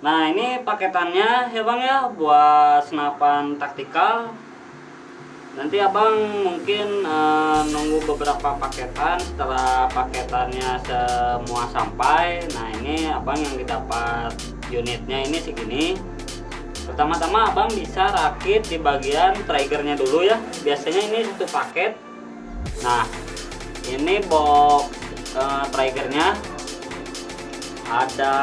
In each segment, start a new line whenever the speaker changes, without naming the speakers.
Nah ini paketannya ya bang ya, buat senapan taktikal. Nanti abang mungkin nunggu beberapa paketan. Setelah paketannya semua sampai, nah ini abang yang didapat unitnya ini segini. Pertama-tama abang bisa rakit di bagian triggernya dulu ya. Biasanya ini satu paket. Nah ini box triggernya, ada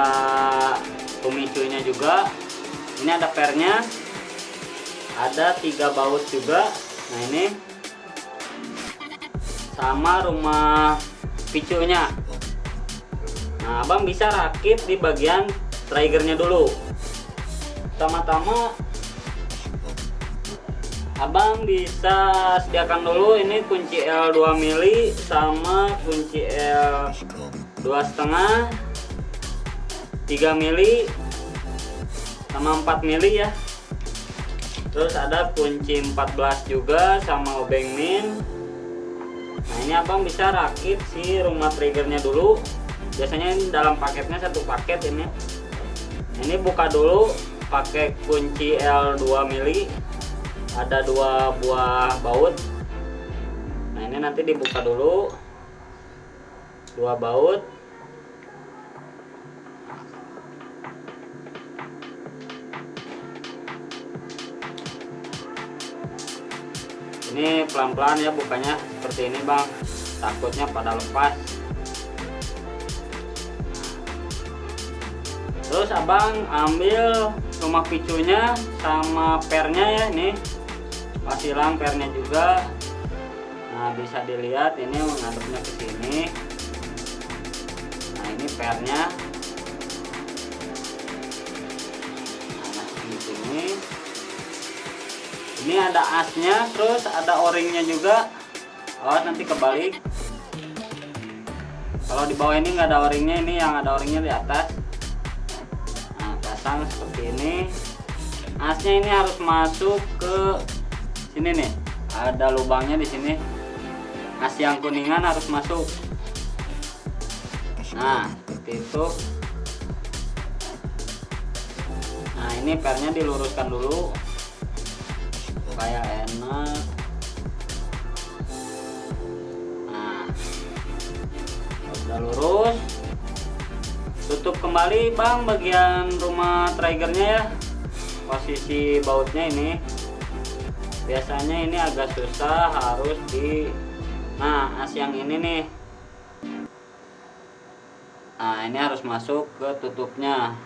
pemicunya juga. Ini ada pernya, ada 3 baut juga. Nah ini sama rumah picunya. Nah abang bisa rakit di bagian triggernya dulu. Pertama-tama abang bisa sediakan dulu ini kunci L 2 mili sama kunci L 2,5, 3 mili sama 4 mili ya. Terus ada kunci 14 juga sama obeng min. Nah ini abang bisa rakit si rumah triggernya dulu. Biasanya ini dalam paketnya satu paket ini. Ini buka dulu pakai kunci L 2 mili. Ada 2 buah baut. Nah ini nanti dibuka dulu 2 baut. Ini pelan-pelan ya bukanya, seperti ini bang, takutnya pada lepas. Terus abang ambil rumah picunya sama pernya ya, ini pas hilang pernya juga. Nah bisa dilihat ini menghadapnya ke sini. Nah ini pernya, nah di sini. Ini ada asnya, terus ada o-ringnya juga. Awas nanti kebalik. Kalau di bawah ini nggak ada o-ringnya, ini yang ada o-ringnya di atas. Nah pasang seperti ini. Asnya ini harus masuk ke sini nih. Ada lubangnya di sini. As yang kuningan harus masuk. Nah seperti itu. Nah ini pernya diluruskan dulu supaya enak. Nah udah lurus, tutup kembali bang bagian rumah triggernya ya. Posisi bautnya ini biasanya ini agak susah, harus di as yang ini nih. Nah ini harus masuk ke tutupnya.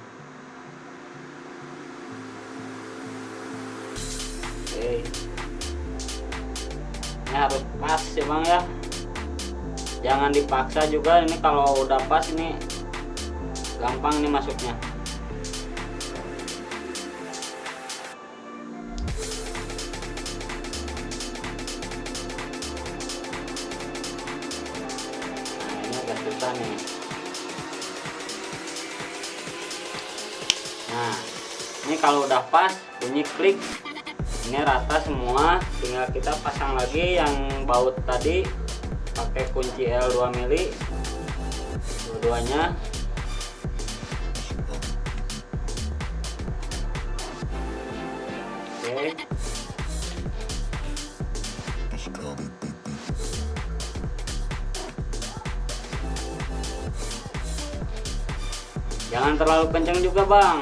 Ini harus pas ya bang ya, jangan dipaksa juga. Ini kalau udah pas ini gampang nih masuknya. Nah ini agak susah nih. Nah ini kalau udah pas bunyi klik, ini rata semua, tinggal kita pasang lagi yang baut tadi pakai kunci L 2 mili dua-duanya. Oke. Jangan terlalu kencang juga bang,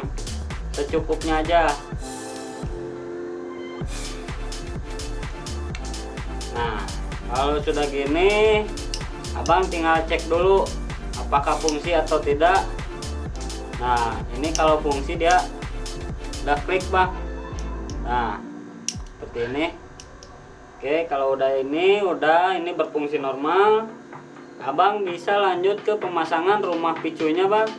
secukupnya aja. Nah kalau sudah gini abang tinggal cek dulu apakah fungsi atau tidak. Nah ini kalau fungsi dia udah klik bang. Nah seperti ini. Oke kalau udah ini berfungsi normal, abang bisa lanjut ke pemasangan rumah picunya bang.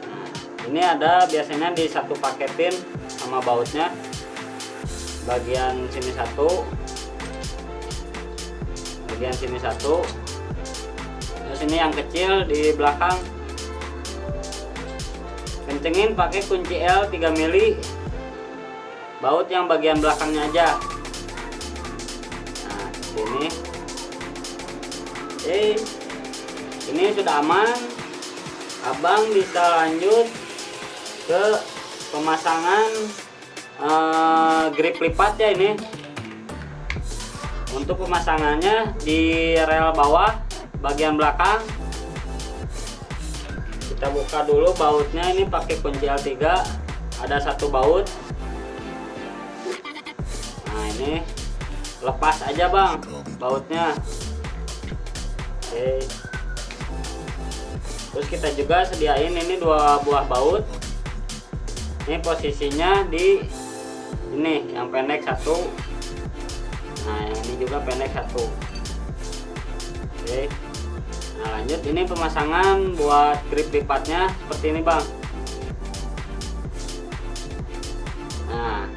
Nah, ini ada biasanya di satu paketin sama bautnya, bagian sini satu, bagian sini satu, terus ini yang kecil di belakang. Kencengin pakai kunci L 3 mili, baut yang bagian belakangnya aja. Nah sini. Oke, ini sudah aman. Abang bisa lanjut ke pemasangan grip lipat ya. Ini untuk pemasangannya di rel bawah bagian belakang. Kita buka dulu bautnya, ini pakai kunci L3, ada satu baut. Nah ini lepas aja bang bautnya. Oke. Terus kita juga sediain ini 2 buah baut. Ini posisinya di ini yang pendek 1. Nah ini juga pendek 1. Oke. Nah lanjut, ini pemasangan buat grip lipatnya seperti ini bang. Nah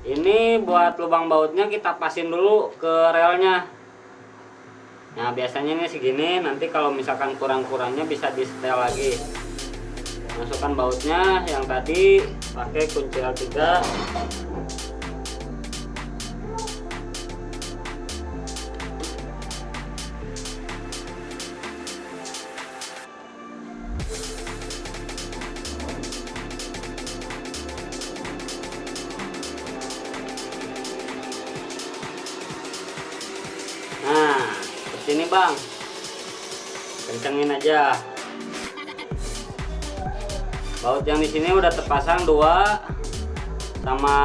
ini buat lubang bautnya kita pasin dulu ke relnya. Nah biasanya ini segini, nanti kalau misalkan kurang-kurangnya bisa di setel lagi. Masukkan bautnya yang tadi pakai kunci L3. Nah, seperti ini bang. Kencengin aja. Baut yang di sini udah terpasang 2, sama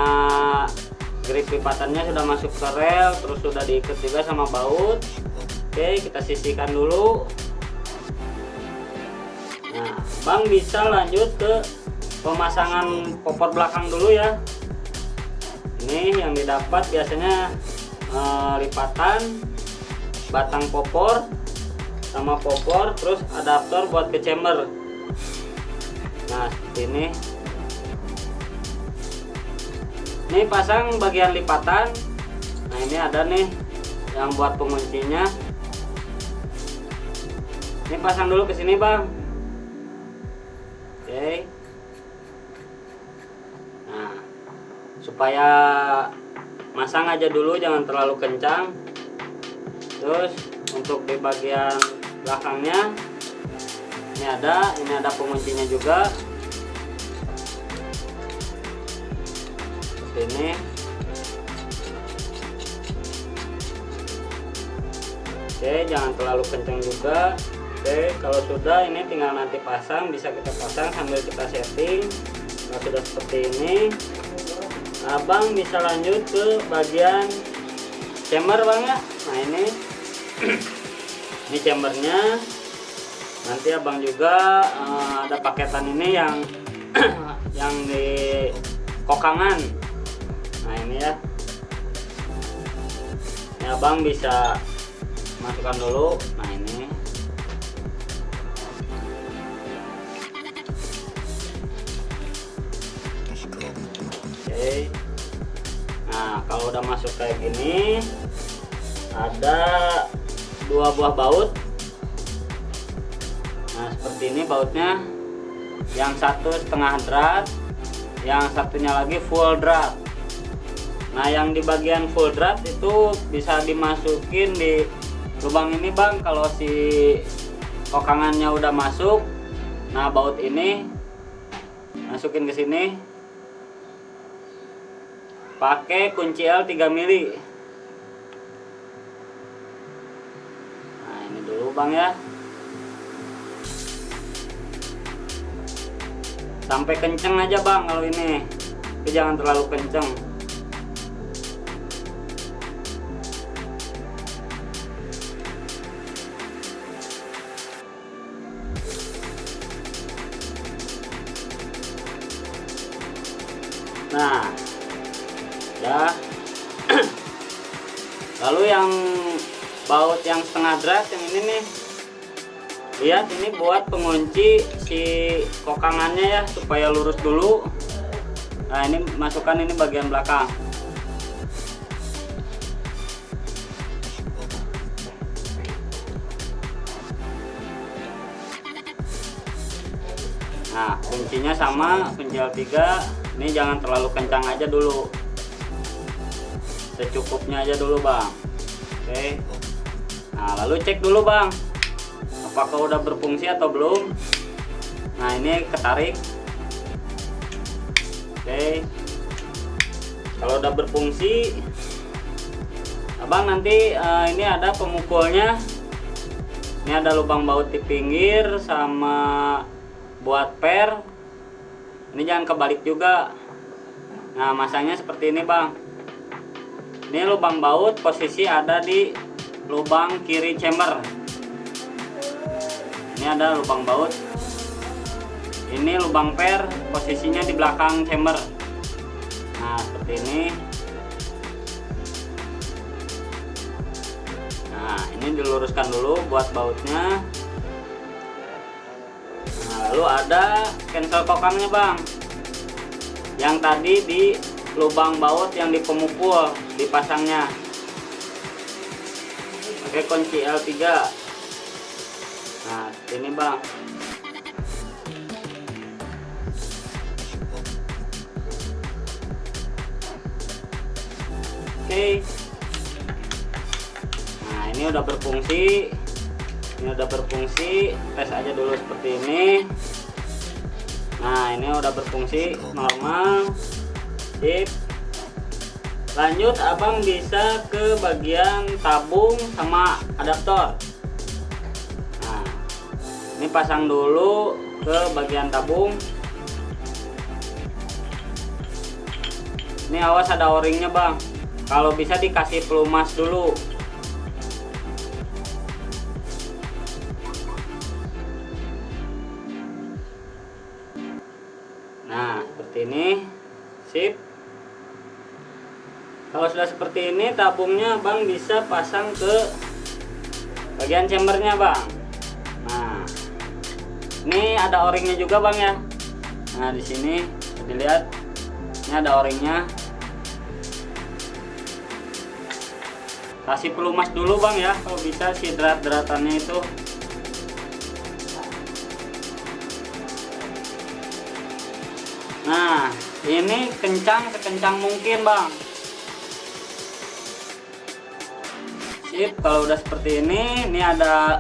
grip lipatannya sudah masuk ke rel, terus sudah diikat juga sama baut. Oke, kita sisihkan dulu. Nah, bang bisa lanjut ke pemasangan popor belakang dulu ya. Ini yang didapat biasanya lipatan, batang popor sama popor, terus adaptor buat ke chamber. Nah seperti ini. Ini pasang bagian lipatan. Nah ini ada nih yang buat penguncinya. Ini pasang dulu ke sini bang. Oke. Nah supaya masang aja dulu, jangan terlalu kencang. Terus untuk di bagian belakangnya ini ada penguncinya juga seperti ini. Oke, jangan terlalu kencang juga. Oke, kalau sudah ini tinggal nanti pasang, bisa kita pasang sambil kita setting. Kalau sudah seperti ini, abang bisa lanjut ke bagian chamber bang ya. Nah ini ini chambernya. Nanti abang juga ada paketan ini yang yang di kokangan. Nah ini ya. Ini abang bisa masukkan dulu. Nah ini. Oke. Nah kalau udah masuk kayak gini, ada 2 buah baut. Nah seperti ini bautnya, yang 1,5 drat, yang satunya lagi full drat. Nah yang di bagian full drat itu bisa dimasukin di lubang ini bang. Kalau si kokangannya udah masuk, nah baut ini masukin ke sini pakai kunci L 3 mili. Nah ini dulu bang ya. Sampai kenceng aja bang kalau ini, tapi jangan terlalu kenceng. Nah ya. Lalu yang baut yang setengah drat yang ini nih, lihat ini buat pengunci si kokangannya ya, supaya lurus dulu. Nah ini masukkan ini bagian belakang. Nah kuncinya sama kunci L3. Ini jangan terlalu kencang aja dulu, secukupnya aja dulu bang. Oke. Nah lalu cek dulu bang, apakah udah berfungsi atau belum. Nah, ini ketarik. Oke. Kalau udah berfungsi, abang nanti ini ada pemukulnya. Ini ada lubang baut di pinggir sama buat per. Ini jangan kebalik juga. Nah, masangnya seperti ini bang. Ini lubang baut posisi ada di lubang kiri chamber. Ini ada lubang baut. Ini lubang per posisinya di belakang chamber. Nah, seperti ini. Nah, ini diluruskan dulu buat bautnya. Nah, lalu ada cancel kokangnya bang, yang tadi di lubang baut yang di pemukul dipasangnya pakai kunci L3. Nah, ini bang. Oke. Nah, ini udah berfungsi. Ini udah berfungsi. Tes aja dulu seperti ini. Nah, ini udah berfungsi normal. Sip. Lanjut abang bisa ke bagian tabung sama adaptor. Nah, ini pasang dulu ke bagian tabung. Ini awas ada o-ringnya bang. Kalau bisa dikasih pelumas dulu. Nah, seperti ini. Sip. Kalau sudah seperti ini, tabungnya bang bisa pasang ke bagian chambernya bang. Nah, ini ada o-ringnya juga bang ya. Nah, di sini dilihat, ini ada o-ringnya. Kasih pelumas dulu bang ya, kalau bisa si drat-dratannya itu. Nah, ini kencang sekencang mungkin bang. Sip. Kalau udah seperti ini ada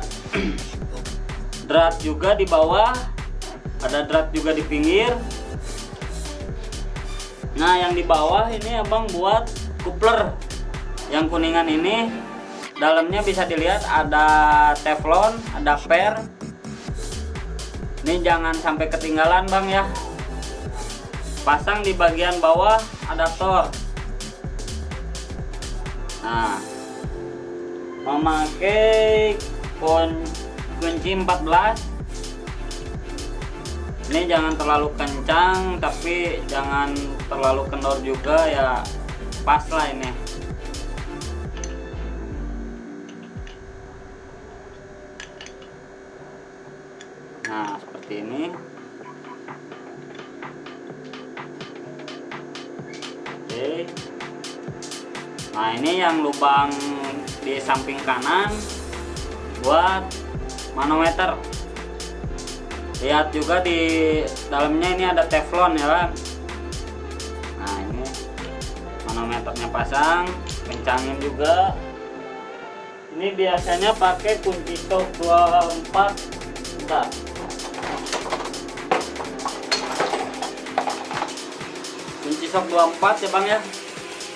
drat juga di bawah, ada drat juga di pinggir. Nah, yang di bawah ini abang buat coupler. Yang kuningan ini dalamnya bisa dilihat ada teflon, ada per. Ini jangan sampai ketinggalan bang ya. Pasang di bagian bawah adaptor. Nah, memakai kunci 14. Ini jangan terlalu kencang, tapi jangan terlalu kendor juga ya, pas lah ini. Nah, seperti ini. Oke. Nah, ini yang lubang di samping kanan buat manometer. Lihat juga di dalamnya ini ada teflon ya kan. Nah, ini manometernya pasang, kencangin juga. Ini biasanya pakai kunci stok 24. Bentar. Kunci sok 24 ya bang ya.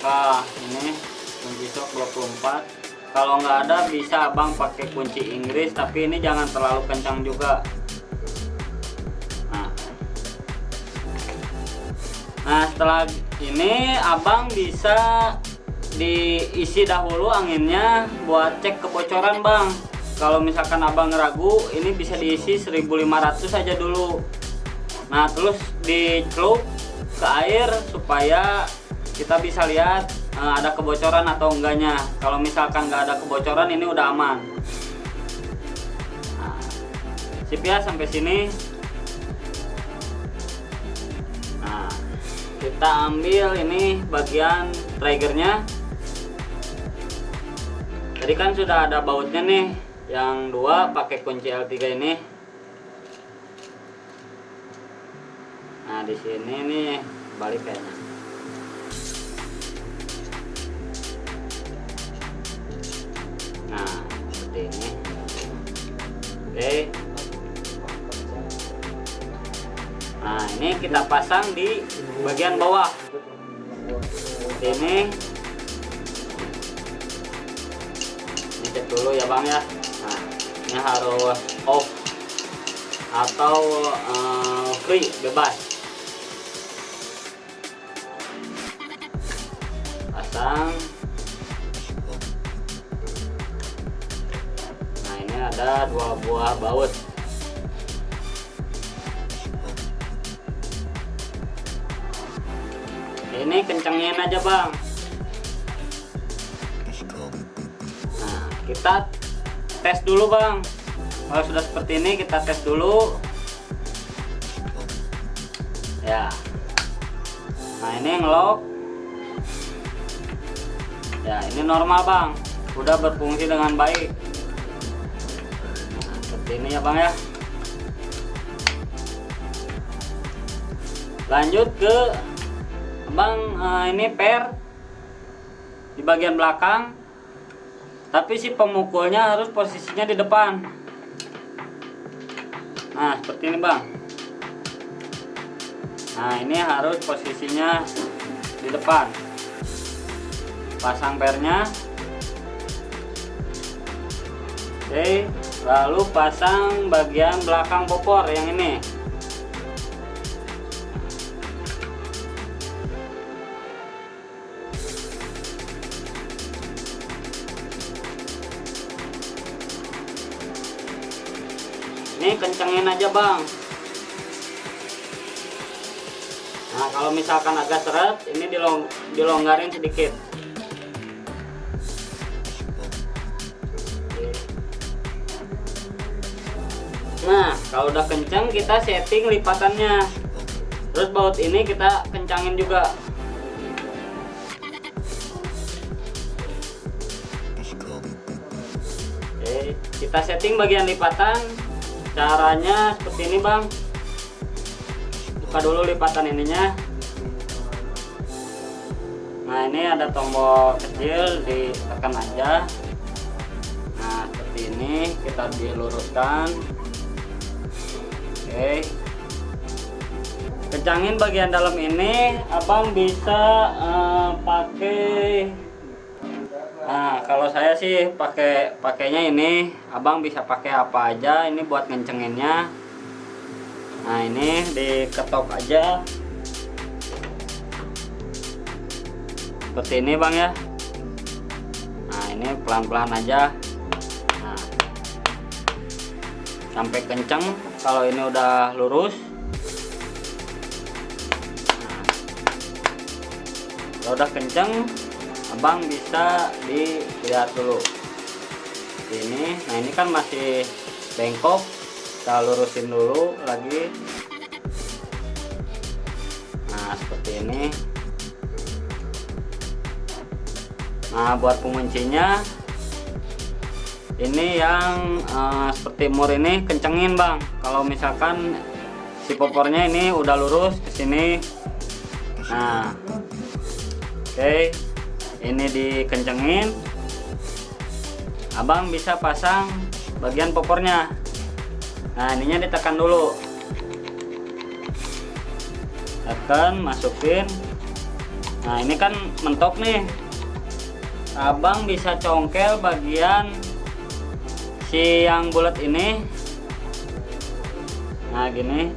Nah, ini kunci sok 24. Kalau nggak ada bisa abang pakai kunci Inggris, tapi ini jangan terlalu kencang juga. Nah, setelah ini abang bisa diisi dahulu anginnya buat cek kebocoran bang. Kalau misalkan abang ragu, ini bisa diisi 1500 saja dulu. Nah, terus dicelup ke air supaya kita bisa lihat ada kebocoran atau enggaknya. Kalau misalkan nggak ada kebocoran, ini udah aman. Nah, sip ya sampai sini. Nah, kita ambil ini bagian triggernya. Tadi kan sudah ada bautnya nih, yang dua pakai kunci L3 ini. Nah, di sini nih balik kayaknya. Nah, seperti ini. Oke. kita pasang di bagian bawah seperti ini. Ini cek dulu ya bang ya. Nah ini harus off atau free, bebas. Pasang. Nah ini ada 2 buah baut. Ini kencengin aja bang. Nah kita tes dulu bang. Kalau sudah seperti ini kita tes dulu ya. Nah ini ngelock ya, ini normal bang, udah berfungsi dengan baik. Nah, seperti ini ya bang ya. Lanjut ke bang, ini per di bagian belakang, tapi si pemukulnya harus posisinya di depan. Nah seperti ini bang. Nah ini harus posisinya di depan. Pasang pernya. Oke, lalu pasang bagian belakang popor yang ini. Ini kencengin aja bang. Nah kalau misalkan agak seret, ini dilonggarin sedikit. Nah kalau udah kenceng kita setting lipatannya. Terus baut ini kita kencangin juga. Oke, kita setting bagian lipatan. Caranya seperti ini bang. Buka dulu lipatan ininya. Nah ini ada tombol kecil, ditekan aja. Nah seperti ini kita diluruskan. Oke, kencangin bagian dalam ini. Abang bisa pakai. Nah kalau saya sih pakainya ini. Abang bisa pakai apa aja ini buat ngencenginnya. Nah ini diketok aja seperti ini bang ya. Nah ini pelan-pelan aja. Nah, sampai kenceng. Kalau ini udah lurus. Nah, kalau udah kenceng, abang bisa dilihat dulu ini. Nah ini kan masih bengkok, kita lurusin dulu lagi. Nah seperti ini. Nah buat penguncinya ini yang seperti mur ini kencengin bang. Kalau misalkan si popornya ini udah lurus ke sini. Nah oke, ini dikencengin. Abang bisa pasang bagian popornya. Nah ininya ditekan dulu, tekan, masukin. Nah ini kan mentok nih. Abang bisa congkel bagian si yang bulat ini. Nah gini,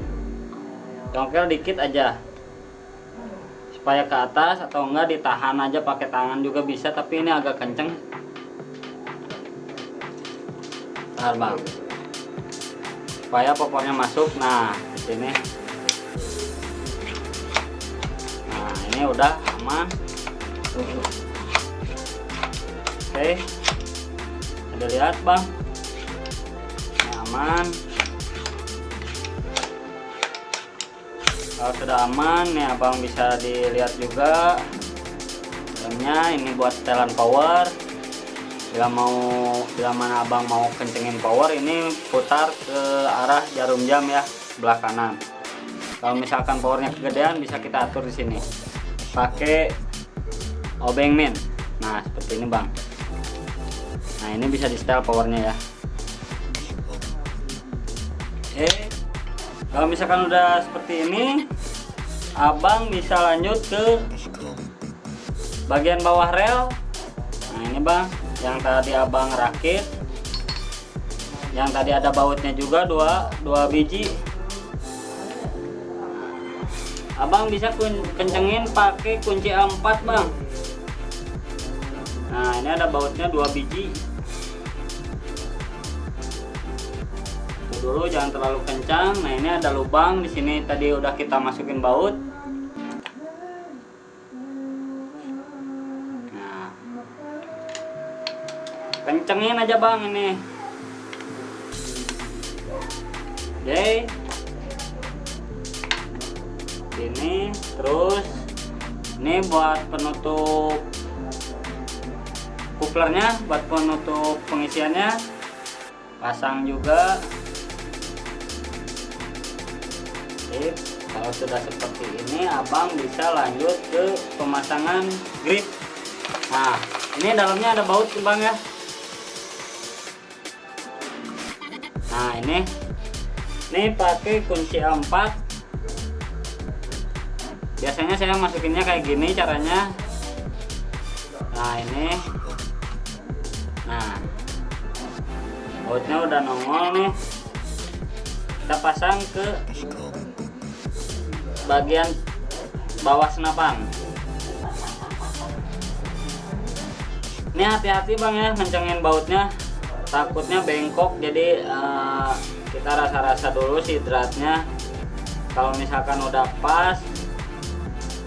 congkel dikit aja supaya ke atas, atau enggak ditahan aja pakai tangan juga bisa, tapi ini agak kenceng. Bentar bang, supaya popornya masuk. Nah di sini. Nah ini udah aman. Oke, ada lihat bang, ini aman. Kalau sudah aman nih abang bisa dilihat juga dalamnya. Ini buat setelan power. Bila mana abang mau kencengin power, ini putar ke arah jarum jam ya, sebelah kanan. Kalau misalkan powernya kegedean, bisa kita atur di sini pakai obeng min. Nah seperti ini bang. Nah ini bisa di setel powernya ya. Kalau misalkan udah seperti ini, abang bisa lanjut ke bagian bawah rel. Nah ini bang, yang tadi abang rakit, yang tadi ada bautnya juga dua biji. Abang bisa kencengin pakai kunci A4 bang. Nah ini ada bautnya 2 biji. Itu dulu, jangan terlalu kencang. Nah ini ada lubang di sini, tadi udah kita masukin baut. Nah kencengin aja bang ini. Oke, ini terus ini buat penutup kuplernya, buat penutup pengisiannya, pasang juga. Oke, kalau sudah seperti ini abang bisa lanjut ke pemasangan grip. Nah ini dalamnya ada baut bang ya. Nah ini pakai kunci A4. Biasanya saya masukinnya kayak gini caranya. Nah ini, nah bautnya udah nongol nih. Kita pasang ke bagian bawah senapan. Ini hati-hati bang ya, kencengin bautnya, takutnya bengkok. Jadi kita rasa-rasa dulu si dratnya. Kalau misalkan udah pas,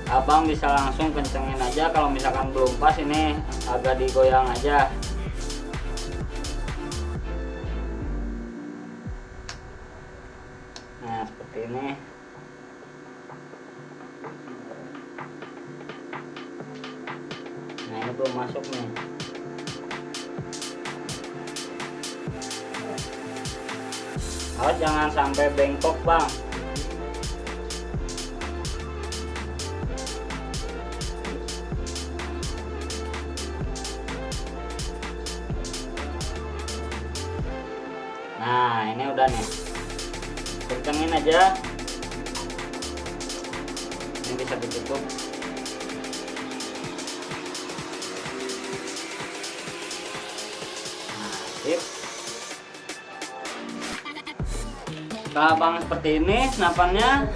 abang bisa langsung kencengin aja. Kalau misalkan belum pas, ini agak digoyang aja. Nah seperti ini. Nah ini belum masuk nih. Oh, jangan sampai bengkok bang. Nah ini udah nih, kencengin aja. Ini bisa ditutup. Nah sip. Setelah abang seperti ini senapannya,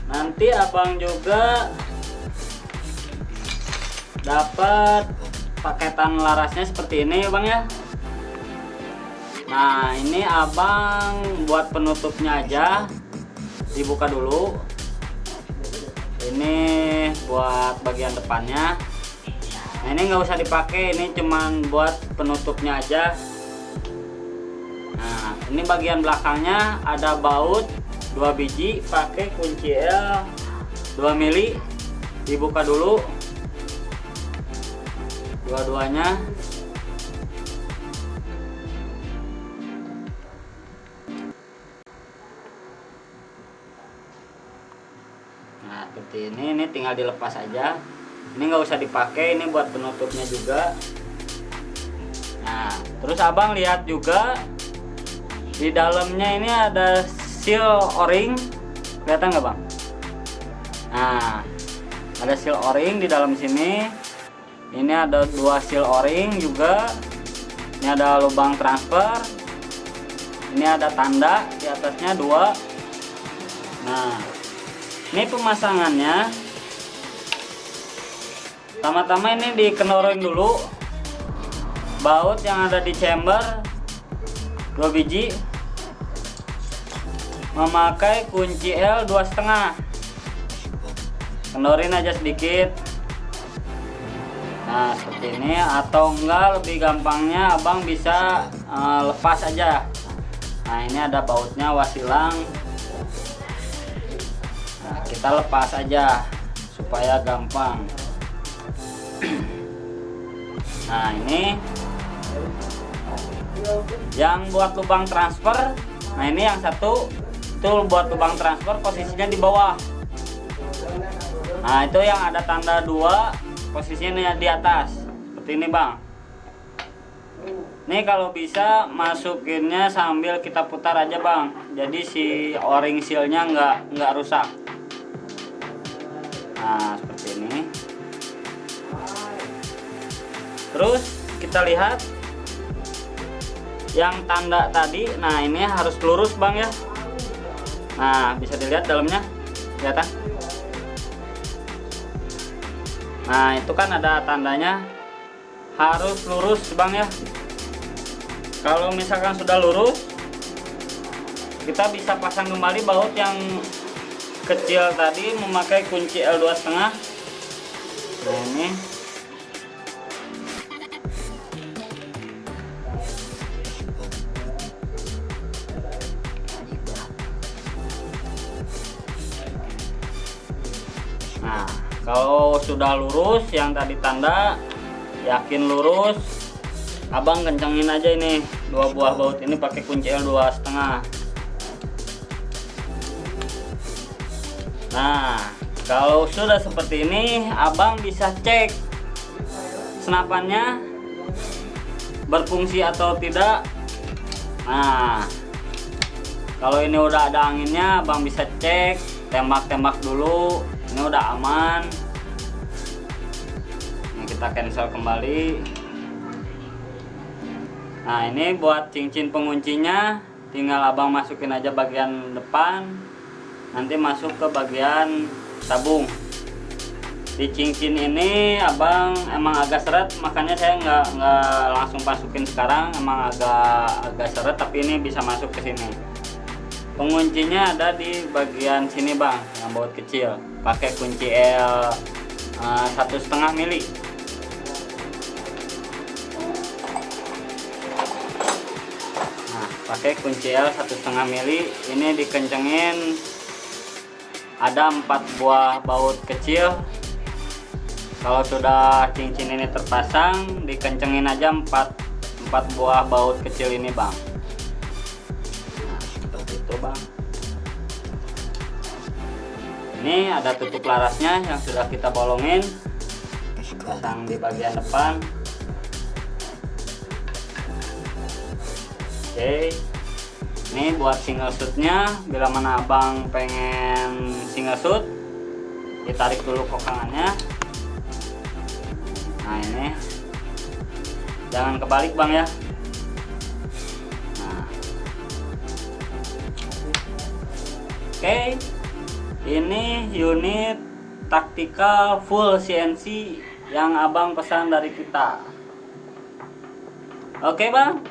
nanti abang juga dapat paketan larasnya seperti ini ya bang ya. Nah ini abang buat penutupnya aja, dibuka dulu. Ini buat bagian depannya. Nah ini nggak usah dipakai, ini cuman buat penutupnya aja. Nah ini bagian belakangnya ada baut 2 biji pakai kunci L 2 mili. Dibuka dulu dua-duanya. Nah seperti ini tinggal dilepas aja. Ini nggak usah dipakai, ini buat penutupnya juga. Nah terus abang lihat juga di dalamnya ini ada seal o-ring, kelihatan nggak bang? Nah ada seal o-ring di dalam sini. Ini ada 2 seal o-ring juga. Ini ada lubang transfer. Ini ada tanda di atasnya 2. Nah ini pemasangannya, pertama-tama ini dikenorin dulu baut yang ada di chamber 2 biji, memakai kunci L 2,5. Kendorin aja sedikit. Nah seperti ini, atau enggak lebih gampangnya abang bisa lepas aja. Nah ini ada bautnya wasilang. Nah kita lepas aja supaya gampang. Nah ini yang buat lubang transfer. Nah ini yang satu itu buat lubang transfer, posisinya di bawah. Nah itu yang ada tanda 2, posisinya di atas seperti ini bang. Nih kalau bisa masukinnya sambil kita putar aja bang, jadi si o-ring sealnya nggak rusak. Nah seperti ini. Terus kita lihat yang tanda tadi, nah ini harus lurus bang ya. Nah bisa dilihat dalamnya, kelihatan. Nah itu kan ada tandanya harus lurus bang ya. Kalau misalkan sudah lurus, kita bisa pasang kembali baut yang kecil tadi memakai kunci L2,5. Nah ini nah kalau sudah lurus yang tadi tanda, yakin lurus, abang kencengin aja ini 2 buah baut ini pakai kunci L2,5. Nah kalau sudah seperti ini, abang bisa cek senapannya berfungsi atau tidak. Nah kalau ini udah ada anginnya, abang bisa cek, tembak-tembak dulu, ini udah aman. Ini kita cancel kembali. Nah ini buat cincin penguncinya, tinggal abang masukin aja bagian depan, nanti masuk ke bagian tabung. Di cincin ini abang emang agak seret, makanya saya nggak langsung masukin sekarang, emang agak seret, tapi ini bisa masuk ke sini. Penguncinya ada di bagian sini bang, yang baut kecil, pakai kunci L 1,5 mili. Pakai kunci L 1,5 mili. Ini dikencengin, ada 4 buah baut kecil. Kalau sudah cincin ini terpasang, dikencengin aja 4 buah baut kecil ini bang. Nah seperti itu bang. Ini ada tutup larasnya yang sudah kita bolongin, pasang di bagian depan. Oke, ini buat single shootnya, bila mana abang pengen single shoot, ditarik dulu kokangannya. Nah ini, jangan kebalik bang ya. Nah. Oke, ini unit taktikal full CNC yang abang pesan dari kita. Oke bang.